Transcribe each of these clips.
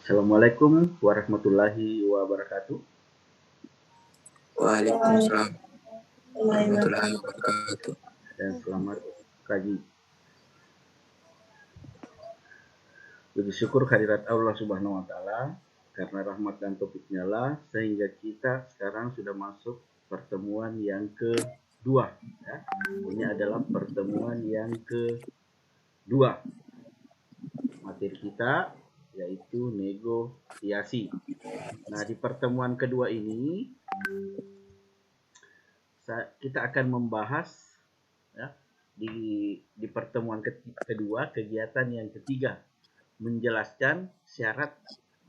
Assalamualaikum warahmatullahi wabarakatuh. Waalaikumsalam warahmatullahi wabarakatuh. Dan selamat pagi. Puji syukur kehadirat Allah Subhanahu wa taala karena rahmat dan taufiknya lah sehingga kita sekarang sudah masuk pertemuan yang kedua ya. Ini adalah pertemuan yang kedua. Materi kita yaitu negosiasi. Nah, di pertemuan kedua ini kita akan membahas ya, di pertemuan kedua kegiatan yang ketiga menjelaskan syarat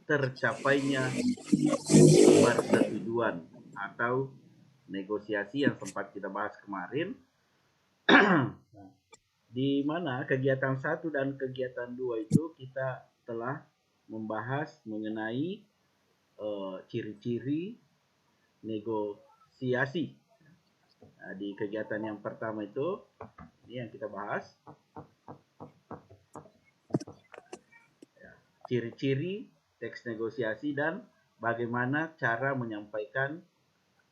tercapainya persetujuan atau negosiasi yang sempat kita bahas kemarin. Di mana kegiatan 1 dan kegiatan 2 itu kita telah membahas mengenai ciri-ciri negosiasi. Nah, di kegiatan yang pertama itu ini yang kita bahas ciri-ciri teks negosiasi dan bagaimana cara menyampaikan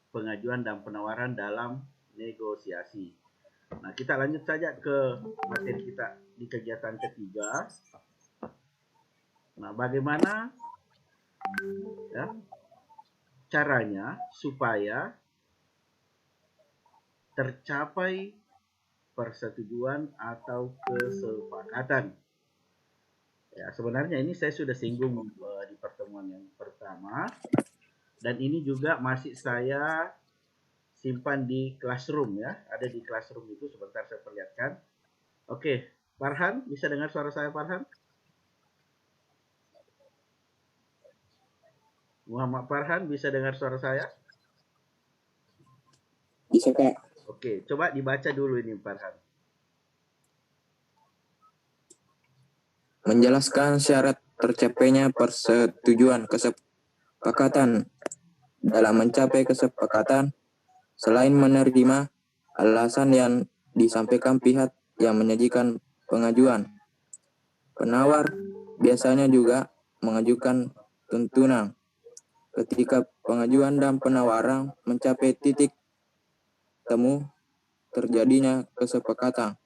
pengajuan dan penawaran dalam negosiasi. Nah, kita lanjut saja ke materi kita di kegiatan ketiga. Nah, bagaimana ya, caranya supaya tercapai persetujuan atau kesepakatan. Ya, sebenarnya ini saya sudah singgung di pertemuan yang pertama dan ini juga masih saya simpan di Classroom ya. Ada di Classroom itu, sebentar saya perlihatkan. Oke, Farhan, bisa dengar suara saya, Farhan? Muhammad Farhan, bisa dengar suara saya? Bisa, Kak. Oke, coba dibaca dulu ini, Farhan. Menjelaskan syarat tercapainya persetujuan kesepakatan. Dalam mencapai kesepakatan, selain menerima alasan yang disampaikan pihak yang menyajikan pengajuan, penawar biasanya juga mengajukan tuntunan. Ketika pengajuan dan penawaran mencapai titik temu terjadinya kesepakatan.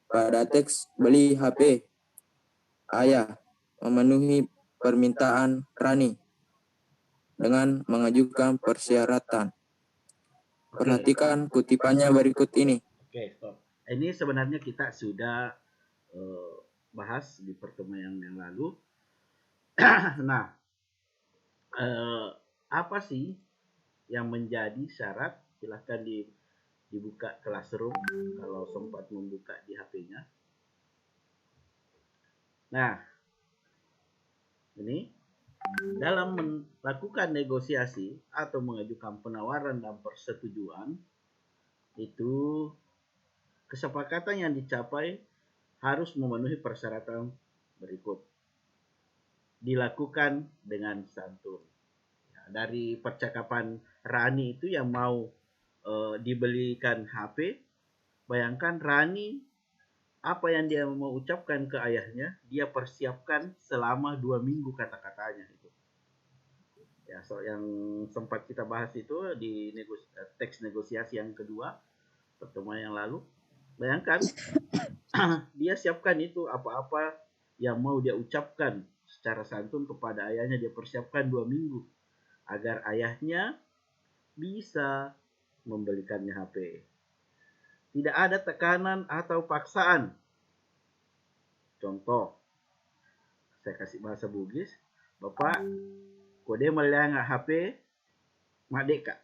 Pada teks beli HP, ayah memenuhi permintaan Rani dengan mengajukan persyaratan. Perhatikan kutipannya berikut ini. Oke, stop. Ini sebenarnya kita sudah bahas di pertemuan yang lalu. Nah, apa sih yang menjadi syarat? Silahkan dibuka Classroom kalau sempat membuka di HP-nya. Nah, ini dalam melakukan negosiasi atau mengajukan penawaran dan persetujuan itu kesepakatan yang dicapai harus memenuhi persyaratan berikut. Dilakukan dengan santun. Dari percakapan Rani itu yang mau dibelikan HP, bayangkan Rani apa yang dia mau ucapkan ke ayahnya, dia persiapkan selama 2 minggu kata-katanya itu. Ya, so yang sempat kita bahas itu di teks negosiasi yang kedua, pertemuan yang lalu. Bayangkan dia siapkan itu apa-apa yang mau dia ucapkan secara santun kepada ayahnya, dia persiapkan 2 minggu agar ayahnya bisa membelikannya HP. Tidak ada tekanan atau paksaan. Contoh, saya kasih bahasa Bugis, Bapak, kode melihat HP, madeka.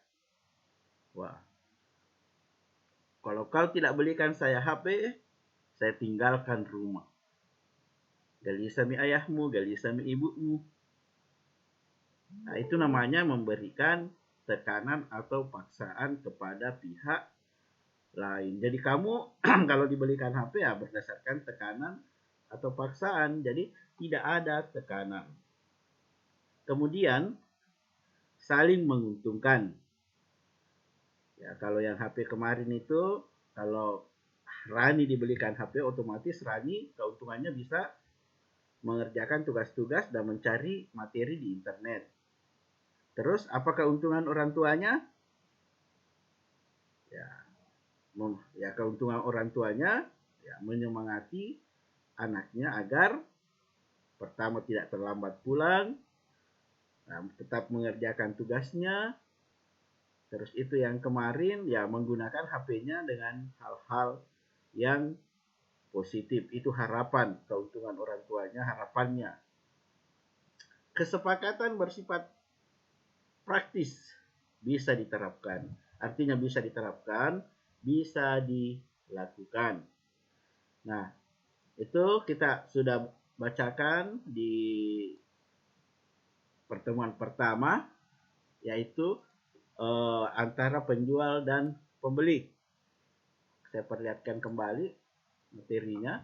Wah, kalau kau tidak belikan saya HP, saya tinggalkan rumah. Gali sami ayahmu, gali sami ibumu. Nah, itu namanya memberikan tekanan atau paksaan kepada pihak lain. Jadi kamu kalau dibelikan HP ya berdasarkan tekanan atau paksaan. Jadi tidak ada tekanan. Kemudian saling menguntungkan. Ya, kalau yang HP kemarin itu kalau Rani dibelikan HP, otomatis Rani keuntungannya bisa mengerjakan tugas-tugas dan mencari materi di internet. Terus apa keuntungan orang tuanya? Ya keuntungan orang tuanya ya menyemangati anaknya agar pertama tidak terlambat pulang, tetap mengerjakan tugasnya. Terus itu yang kemarin ya menggunakan HP-nya dengan hal-hal yang positif. Itu harapan, keuntungan orang tuanya, harapannya. Kesepakatan bersifat praktis, bisa diterapkan. Artinya bisa diterapkan, bisa dilakukan. Nah, itu kita sudah bacakan di pertemuan pertama, yaitu antara penjual dan pembeli. Saya perlihatkan kembali materinya.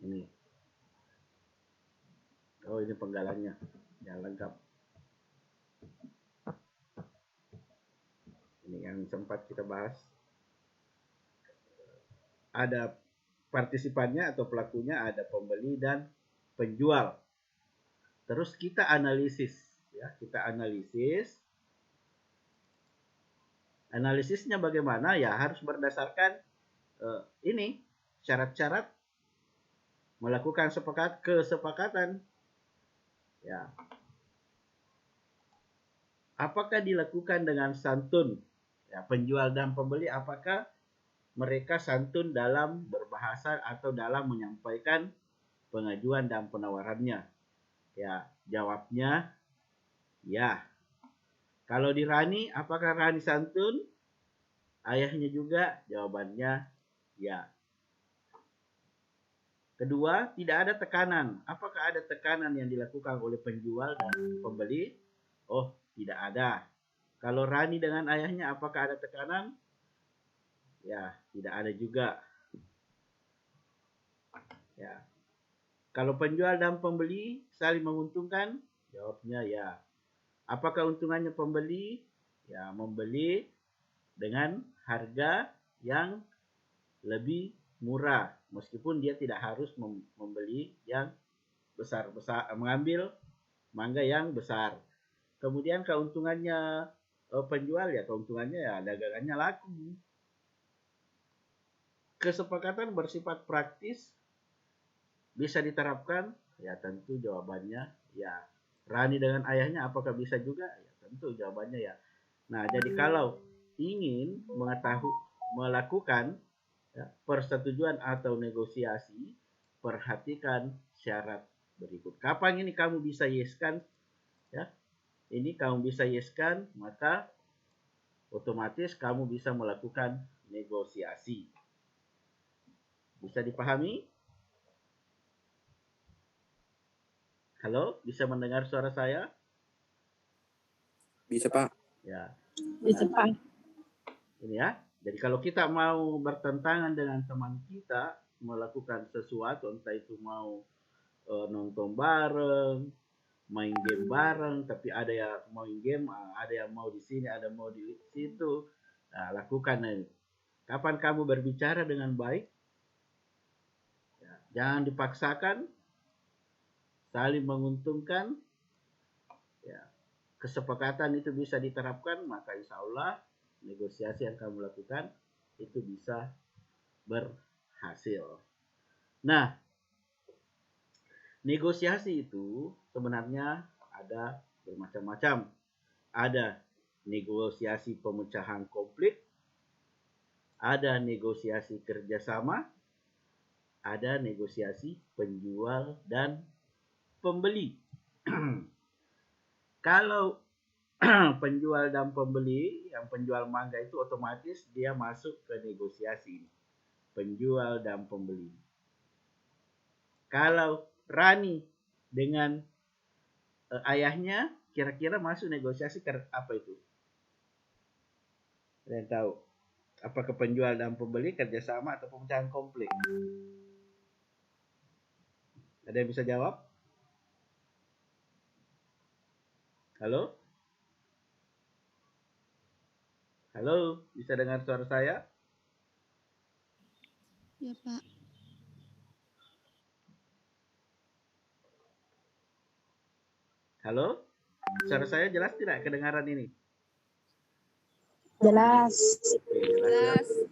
Ini. Oh, ini penggalannya. Yang lengkap. Ini yang sempat kita bahas. Ada partisipannya atau pelakunya, ada pembeli dan penjual. Terus kita analisis, ya, kita analisis. Analisisnya bagaimana? Ya harus berdasarkan ini syarat-syarat melakukan kesepakatan. Ya. Apakah dilakukan dengan santun? Ya, penjual dan pembeli apakah mereka santun dalam berbahasa atau dalam menyampaikan pengajuan dan penawarannya? Ya, jawabnya ya. Kalau di Rani, apakah Rani santun? Ayahnya juga, jawabannya ya. Kedua, tidak ada tekanan. Apakah ada tekanan yang dilakukan oleh penjual dan pembeli? Oh, tidak ada. Kalau Rani dengan ayahnya, apakah ada tekanan? Ya, tidak ada juga. Ya. Kalau penjual dan pembeli saling menguntungkan? Jawabnya ya. Apa keuntungannya pembeli? Ya, membeli dengan harga yang lebih murah, meskipun dia tidak harus membeli yang besar-besar, mengambil mangga yang besar. Kemudian keuntungannya penjual ya, keuntungannya ya dagangannya laku. Kesepakatan bersifat praktis, bisa diterapkan? Ya tentu jawabannya ya. Rani dengan ayahnya apakah bisa juga? Ya tentu jawabannya ya. Nah, jadi kalau ingin melakukan ya, persetujuan atau negosiasi, perhatikan syarat berikut. Kapan ini kamu bisa yeskan? Ya, ini kamu bisa yeskan, maka otomatis kamu bisa melakukan negosiasi. Bisa dipahami? Halo, bisa mendengar suara saya? Bisa, Pak. Ya. Bisa, Pak. Ini ya. Jadi kalau kita mau bertentangan dengan teman kita, melakukan sesuatu, entah itu mau nonton bareng, main game bareng, tapi ada yang main game, ada yang mau di sini, ada mau di situ. Nah, lakukan ini. Kapan kamu berbicara dengan baik? Ya, jangan dipaksakan, saling menguntungkan. Ya, kesepakatan itu bisa diterapkan, maka insya Allah negosiasi yang kamu lakukan itu bisa berhasil. Nah, negosiasi itu sebenarnya ada bermacam-macam. Ada negosiasi pemecahan konflik, ada negosiasi kerjasama, ada negosiasi penjual dan pembeli. Kalau penjual dan pembeli, yang penjual mangga itu otomatis dia masuk ke negosiasi. Penjual dan pembeli. Kalau Rani dengan ayahnya kira-kira masuk negosiasi apa itu? Kalian tahu? Apakah penjual dan pembeli kerjasama atau pemecahan konflik? Ada yang bisa jawab? Halo? Halo, bisa dengar suara saya? Ya, Pak. Halo, suara saya jelas tidak kedengaran ini? Jelas. Oke, jelas ya.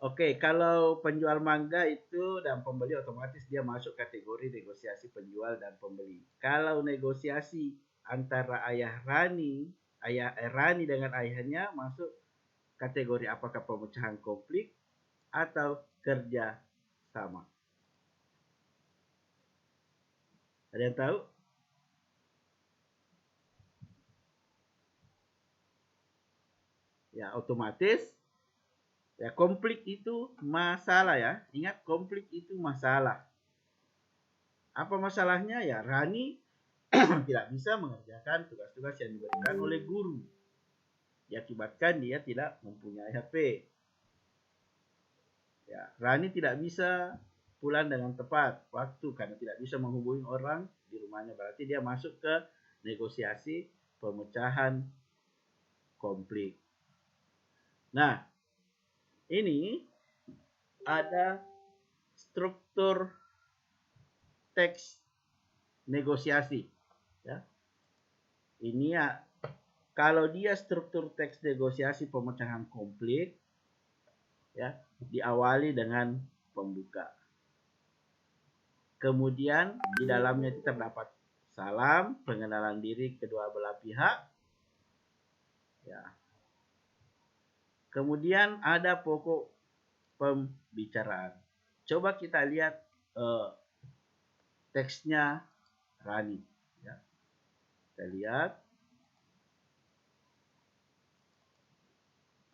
Oke, kalau penjual mangga itu dan pembeli otomatis dia masuk kategori negosiasi penjual dan pembeli. Kalau negosiasi antara Rani dengan ayahnya masuk kategori apakah pemecahan konflik atau kerja sama. Ada yang tahu? Ya, otomatis ya konflik itu masalah ya. Ingat, konflik itu masalah. Apa masalahnya? Ya, Rani tidak bisa mengerjakan tugas-tugas yang diberikan oleh guru. Diakibatkan dia tidak mempunyai HP. Ya, Rani tidak bisa pulang dengan tepat waktu karena tidak bisa menghubungi orang di rumahnya. Berarti dia masuk ke negosiasi pemecahan konflik. Nah, ini ada struktur teks negosiasi. Ya. Ini ya, kalau dia struktur teks negosiasi pemecahan konflik, ya, diawali dengan pembuka. Kemudian di dalamnya itu terdapat salam, pengenalan diri kedua belah pihak. Ya. Kemudian ada pokok pembicaraan. Coba kita lihat teksnya Rani. Ya. Kita lihat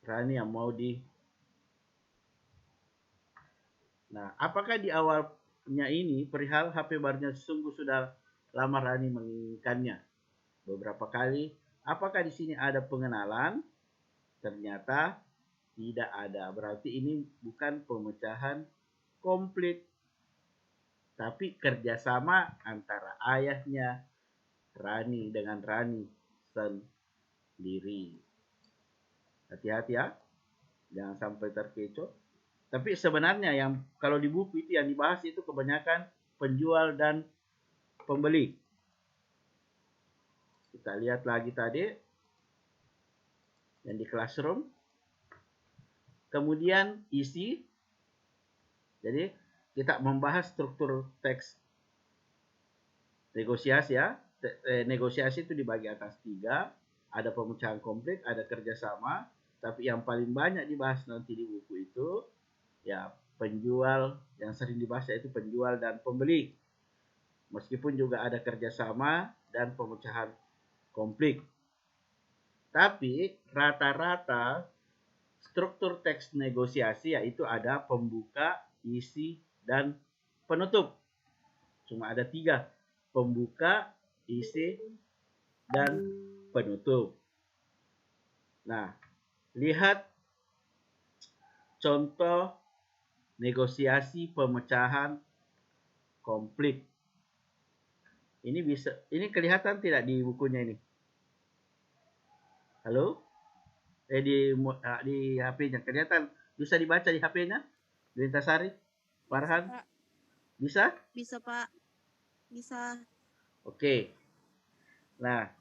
Rani yang mau di. Nah, apakah di awalnya ini perihal HP barunya sungguh sudah lama Rani menginginkannya beberapa kali? Apakah di sini ada pengenalan? Ternyata tidak ada. Berarti ini bukan pemecahan komplit, tapi kerjasama antara ayahnya Rani dengan Rani sendiri. Hati-hati ya, jangan sampai terkecoh. Tapi sebenarnya yang kalau di buku itu yang dibahas itu kebanyakan penjual dan pembeli. Kita lihat lagi tadi yang di classroom. Kemudian isi. Jadi kita membahas struktur teks negosiasi ya. Negosiasi itu dibagi atas 3. Ada pemecahan konflik, ada kerjasama. Tapi yang paling banyak dibahas nanti di buku itu ya penjual, yang sering dibahas yaitu penjual dan pembeli. Meskipun juga ada kerjasama dan pemecahan konflik. Tapi rata-rata struktur teks negosiasi yaitu ada pembuka, isi, dan penutup. Cuma ada 3. Pembuka, isi, dan penutup. Nah, lihat contoh negosiasi pemecahan konflik. Ini kelihatan tidak di bukunya ini? Halo? Di HP-nya kelihatan, bisa dibaca di HP-nya? Lintasari? Farhan? Bisa? Bisa, Pak. Bisa. Oke. Nah,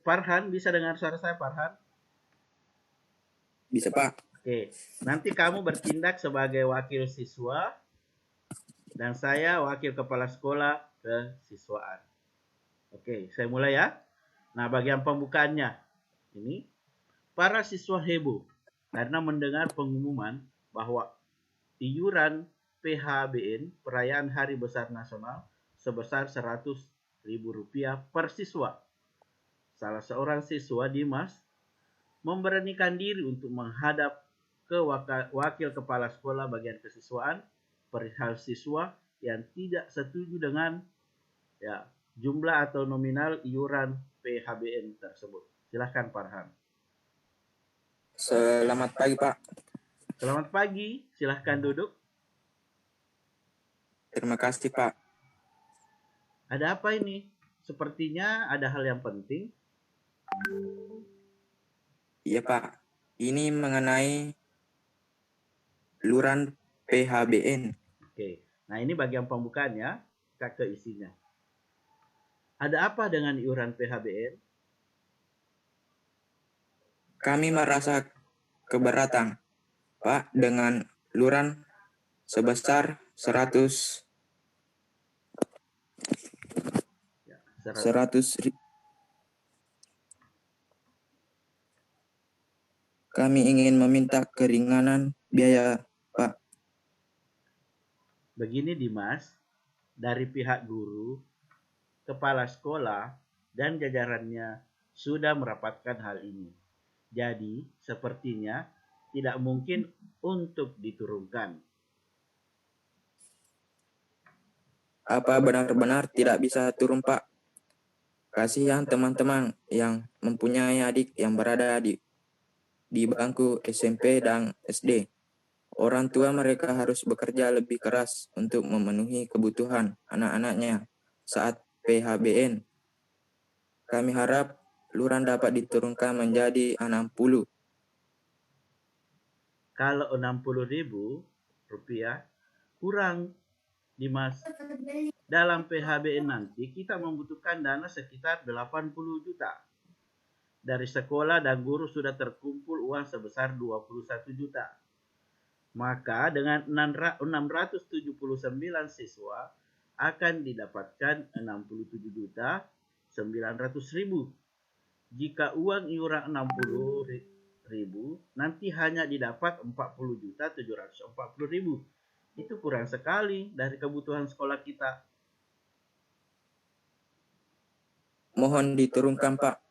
Farhan bisa dengar suara saya, Farhan? Bisa, Pak. Oke. Nanti kamu bertindak sebagai wakil siswa dan saya wakil kepala sekolah kesiswaan. Oke, saya mulai ya. Nah, bagian pembukaannya ini, para siswa heboh karena mendengar pengumuman bahwa iuran PHBN perayaan Hari Besar Nasional sebesar Rp100.000 per siswa. Salah seorang siswa, Dimas, memberanikan diri untuk menghadap ke wakil kepala sekolah bagian kesiswaan perihal siswa yang tidak setuju dengan ya jumlah atau nominal iuran PHBN tersebut. Silahkan Farhan. Selamat pagi, Pak. Selamat pagi, silahkan duduk. Terima kasih, Pak. Ada apa ini? Sepertinya ada hal yang penting. Iya Pak, ini mengenai iuran PHBN. Oke, nah ini bagian pembukaan ya, kita ke isinya. Ada apa dengan iuran PHBN? Kami merasa keberatan Pak dengan iuran sebesar 100 Ya, 100. Kami ingin meminta keringanan biaya Pak. Begini Dimas, dari pihak guru, kepala sekolah, dan jajarannya sudah merapatkan hal ini. Jadi, sepertinya tidak mungkin untuk diturunkan. Apa benar-benar tidak bisa turun Pak? Kasihan teman-teman yang mempunyai adik yang berada di bangku SMP dan SD. Orang tua mereka harus bekerja lebih keras untuk memenuhi kebutuhan anak-anaknya saat PHBN. Kami harap iuran dapat diturunkan menjadi 60. Kalau 60.000 rupiah kurang, Dimas. Dalam PHBN nanti kita membutuhkan dana sekitar 80 juta. Dari sekolah dan guru sudah terkumpul uang sebesar 21 juta. Maka dengan 679 siswa akan didapatkan 67 juta 900.000. Jika uang iuran 60.000 nanti hanya didapat 40 juta 740.000. Itu kurang sekali dari kebutuhan sekolah kita. Mohon diturunkan Pak.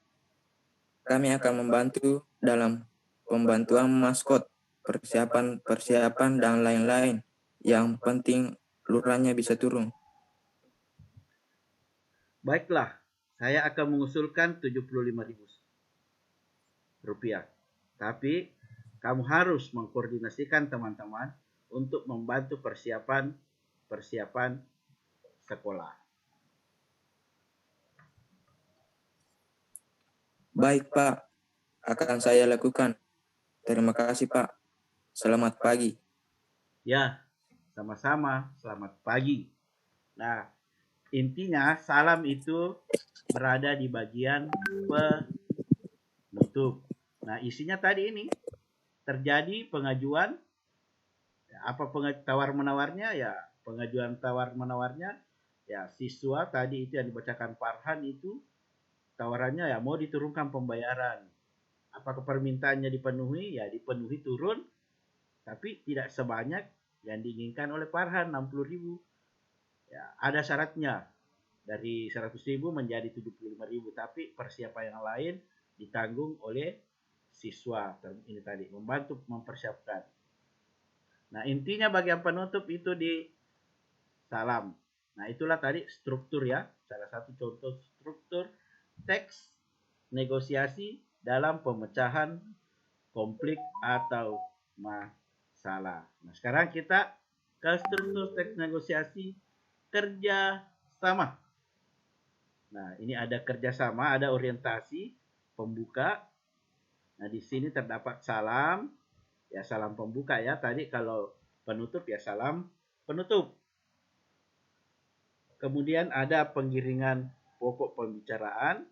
Kami akan membantu dalam pembantuan maskot, persiapan dan lain-lain. Yang penting iurannya bisa turun. Baiklah, saya akan mengusulkan 75.000 rupiah. Tapi kamu harus mengkoordinasikan teman-teman untuk membantu persiapan sekolah. Baik Pak, akan saya lakukan. Terima kasih Pak. Selamat pagi. Ya, sama-sama. Selamat pagi. Nah, intinya salam itu berada di bagian penutup. Nah, isinya tadi ini terjadi pengajuan. Apa tawar-menawarnya? Ya, pengajuan tawar-menawarnya ya siswa tadi itu yang dibacakan Farhan itu tawarannya ya mau diturunkan pembayaran. Apakah permintaannya dipenuhi? Ya dipenuhi turun, tapi tidak sebanyak yang diinginkan oleh Farhan 60.000. Ya, ada syaratnya dari 100.000 menjadi 75.000, tapi persiapan yang lain ditanggung oleh siswa ini tadi membantu mempersiapkan. Nah, intinya bagian penutup itu di salam. Nah, itulah tadi struktur ya, salah satu contoh struktur teks negosiasi dalam pemecahan konflik atau masalah. Nah, sekarang kita ke struktur teks negosiasi kerja sama. Nah, ini ada kerjasama, ada orientasi, pembuka. Nah, di sini terdapat salam, ya salam pembuka ya. Tadi kalau penutup ya salam penutup. Kemudian ada penggiringan pokok pembicaraan,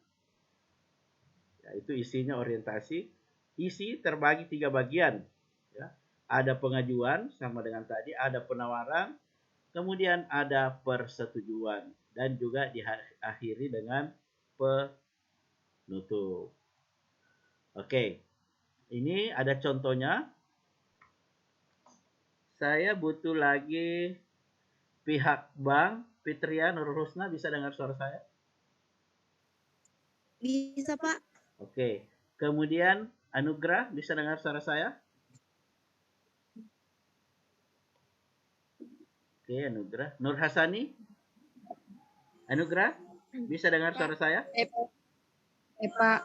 yaitu isinya orientasi. Isi terbagi 3 bagian. Ya. Ada pengajuan sama dengan tadi, ada penawaran, kemudian ada persetujuan. Dan juga diakhiri dengan penutup. Oke, ini ada contohnya. Saya butuh lagi pihak bank. Fitria Nur Husna, bisa dengar suara saya? Bisa, Pak. Oke, kemudian Anugrah, bisa dengar suara saya? Oke, Anugrah. Nur Hasani? Anugrah, bisa dengar suara saya? Pak.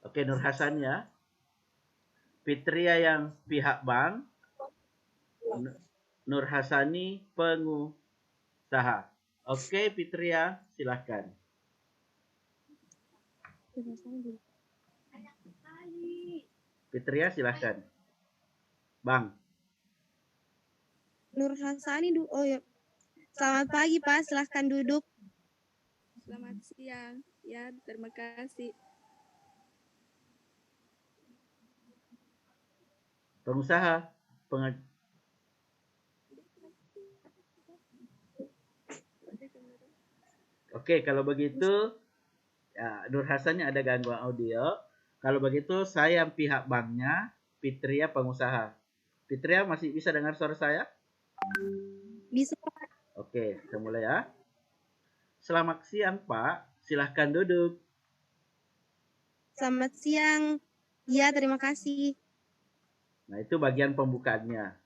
Oke, Nur Hasan ya. Fitria yang pihak bank. Nur Hasani pengusaha. Oke, Fitria, silakan. Fitria silahkan. Bang. Nur Hasani oh ya. Selamat pagi Pak, silahkan duduk. Selamat siang. Ya, terima kasih. Pengusaha. Oke, kalau begitu ya, Nur Hasannya ada gangguan audio. Kalau begitu saya pihak banknya, Fitria pengusaha. Fitria masih bisa dengar suara saya? Bisa Pak. Oke, kita mulai ya. Selamat siang Pak, silahkan duduk. Selamat siang. Ya, terima kasih. Nah, itu bagian pembukaannya.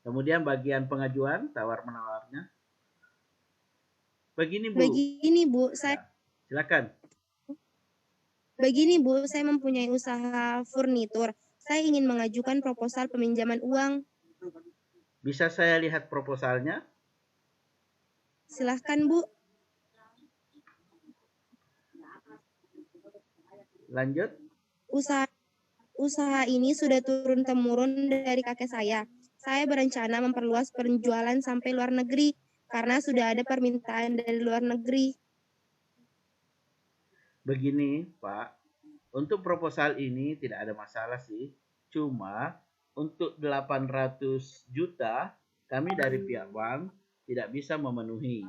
Kemudian bagian pengajuan, tawar-menawarnya. Begini Bu. Saya Silakan. Begini Bu, saya mempunyai usaha furnitur. Saya ingin mengajukan proposal peminjaman uang. Bisa saya lihat proposalnya? Silahkan Bu. Lanjut. Usaha ini sudah turun-temurun dari kakek saya. Saya berencana memperluas penjualan sampai luar negeri karena sudah ada permintaan dari luar negeri. Begini Pak, untuk proposal ini tidak ada masalah sih. Cuma untuk 800 juta kami dari pihak bank tidak bisa memenuhi.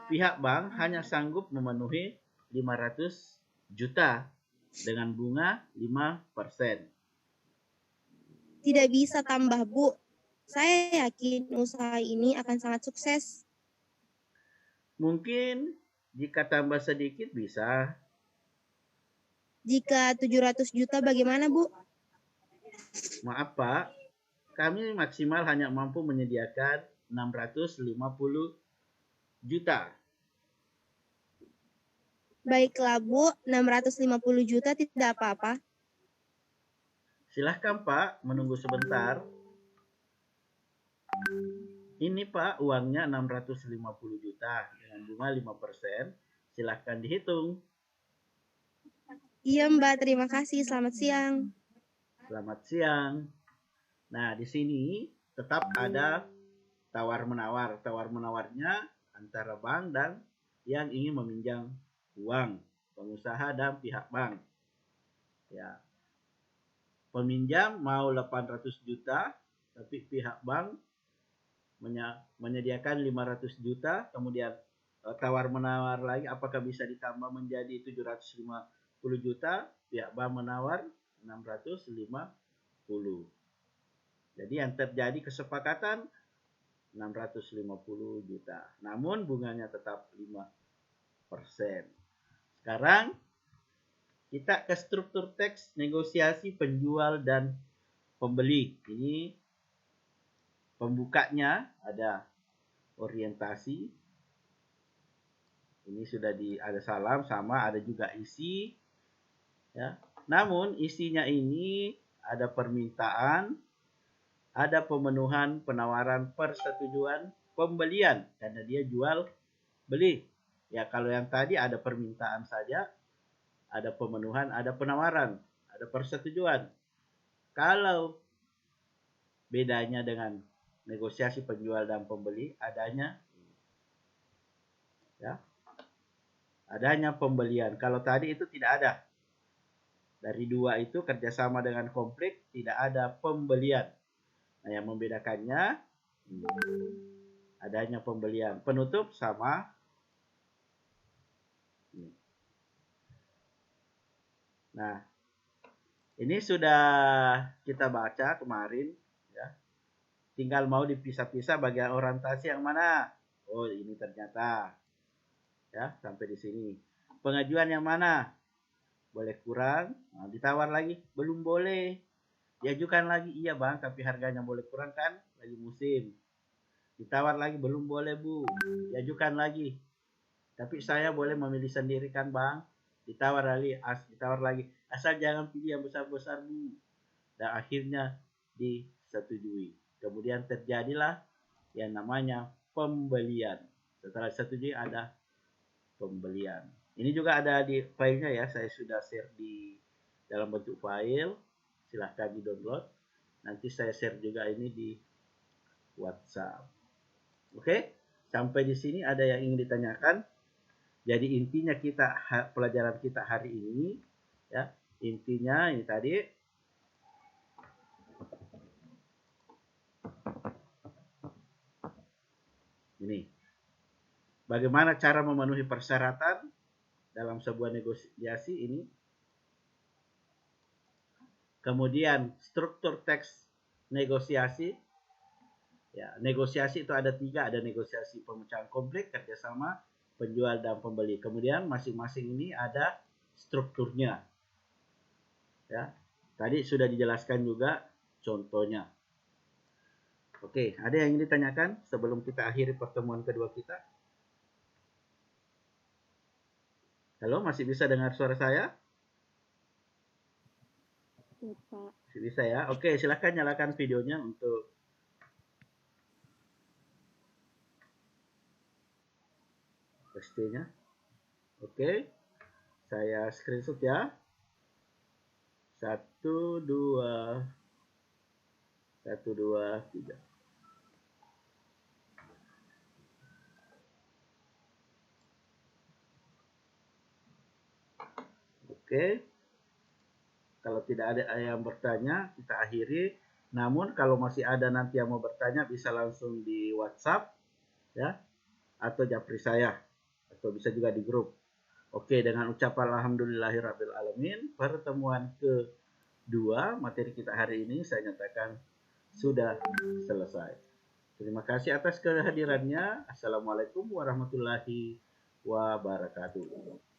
Pihak bank hanya sanggup memenuhi 500 juta dengan bunga 5%. Tidak bisa tambah Bu. Saya yakin usaha ini akan sangat sukses. Mungkin jika tambah sedikit bisa. Jika 700 juta bagaimana Bu? Maaf Pak, kami maksimal hanya mampu menyediakan 650 juta. Baiklah Bu, 650 juta tidak apa-apa. Silahkan Pak, menunggu sebentar. Ini Pak, uangnya 650 juta dengan bunga 5%. Silahkan dihitung. Iya Mbak, terima kasih. Selamat siang. Selamat siang. Nah, di sini tetap ada tawar-menawar. Tawar-menawarnya antara bank dan yang ingin meminjam uang, pengusaha dan pihak bank. Ya. Peminjam mau 800 juta, tapi pihak bank menyediakan 500 juta, kemudian tawar-menawar lagi apakah bisa ditambah menjadi 750 juta, pihak bank menawar 650. Jadi yang terjadi kesepakatan 650 juta. Namun bunganya tetap 5%. Sekarang kita ke struktur teks negosiasi penjual dan pembeli. Ini pembukanya ada orientasi. Ini sudah ada salam sama ada juga isi. Ya. Namun isinya ini ada permintaan, ada pemenuhan penawaran persetujuan pembelian karena dia jual beli. Ya kalau yang tadi ada permintaan saja, ada pemenuhan, ada penawaran, ada persetujuan. Kalau bedanya dengan negosiasi penjual dan pembeli adanya ya. Adanya pembelian. Kalau tadi itu tidak ada. Dari dua itu kerjasama dengan konflik tidak ada pembelian. Nah, yang membedakannya adanya pembelian. Penutup sama. Nah, ini sudah kita baca kemarin. Ya. Tinggal mau dipisah-pisah bagian orientasi yang mana. Oh, ini ternyata. Ya, sampai di sini. Pengajuan yang mana? Boleh kurang. Nah, ditawar lagi. Belum boleh. Diajukan lagi. Iya bang, tapi harganya boleh kurang kan? Lagi musim. Ditawar lagi. Belum boleh bu. Diajukan lagi. Tapi saya boleh memilih sendiri kan bang? Ditawar lagi. Asal jangan pilih yang besar-besar bu. Dan akhirnya disetujui. Kemudian terjadilah yang namanya pembelian. Setelah disetujui ada pembelian. Ini juga ada di filenya ya, saya sudah share di dalam bentuk file, silahkan di download. Nanti saya share juga ini di WhatsApp. Oke, sampai di sini ada yang ingin ditanyakan? Jadi intinya pelajaran kita hari ini ya, intinya ini tadi. Ini. Bagaimana cara memenuhi persyaratan dalam sebuah negosiasi ini. Kemudian struktur teks negosiasi. Ya, negosiasi itu ada 3, ada negosiasi pemecahan konflik, kerjasama, penjual dan pembeli. Kemudian masing-masing ini ada strukturnya. Ya, tadi sudah dijelaskan juga contohnya. Oke, ada yang ingin ditanyakan sebelum kita akhiri pertemuan kedua kita? Halo, masih bisa dengar suara saya? Ya, Pak. Masih bisa ya? Oke, silahkan nyalakan videonya untuk pastinya. Oke, saya screenshot ya. 1, 2, 3. Oke. Kalau tidak ada yang bertanya, kita akhiri. Namun kalau masih ada nanti yang mau bertanya, bisa langsung di WhatsApp ya, atau japri saya, atau bisa juga di grup. Oke, dengan ucapan alhamdulillahirabbil alamin, pertemuan kedua materi kita hari ini saya nyatakan sudah selesai. Terima kasih atas kehadirannya. Assalamualaikum warahmatullahi wabarakatuh.